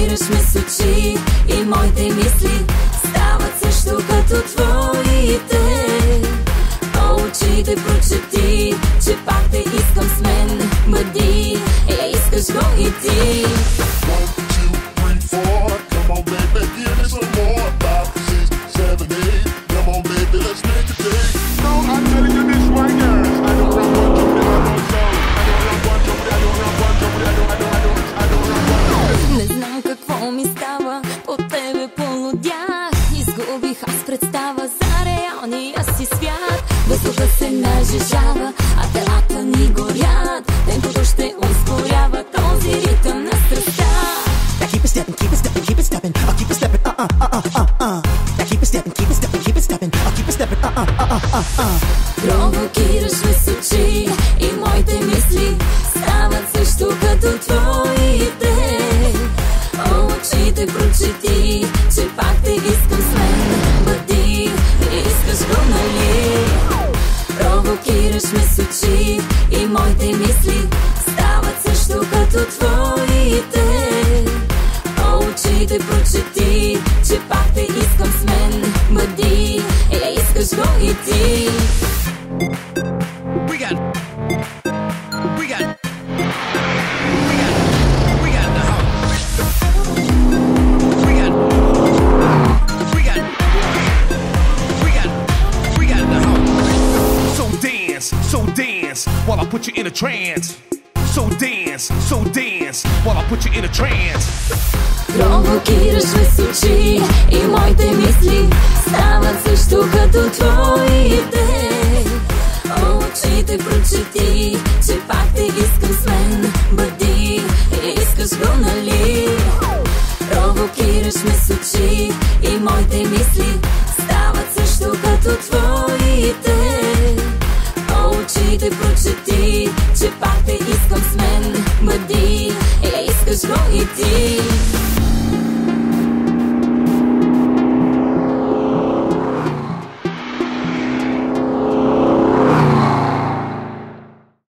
Провокираш ме с очи и моите мисли стават също като твоите. О, очите прочети, че пак те искам с мен. Бъди, искаш го и ти. 1, 2, 3, 4. Come on baby, give me some more. 5, 6, 7, 8. Come on baby, let's make a day. No, I'm telling you this right now. I don't run one to me, I don't sound. I don't run one to me, I don't run one to me, Не знам какво ми става, от тебе полудях. Изгубих аз представа за реалния си свят. Въздухът се нажежава, а телата ни горят. Темпото ще ускорява този ритъм на страстта. Keep it stepping, keep it stepping, keep it stepping. I'll keep it stepping, keep it stepping, keep it stepping, keep it stepping. I'll keep it stepping, Провокираш ме с очи и моите мисли стават също като твоите. О, очите прочети, че пак те искам с мен. Бъди, искаш го, нали? Провокираш ме с очи и моите мисли стават също като твоите. О, очите прочети, че пак те искам с мен. Бъди, искаш го и ти. We got the home. So dance while I put you in a trance. So dance while I put you in a trance. Провокираш ме с очи и моите мисли стават също като твоите. О, очите прочети, че пак те искам с мен. Бъди, искаш го, нали? Провокираш ме с очи и моите мисли стават също като твоите. О, очите прочети, че пак те искам с мен. Бъди, искаш го и ти.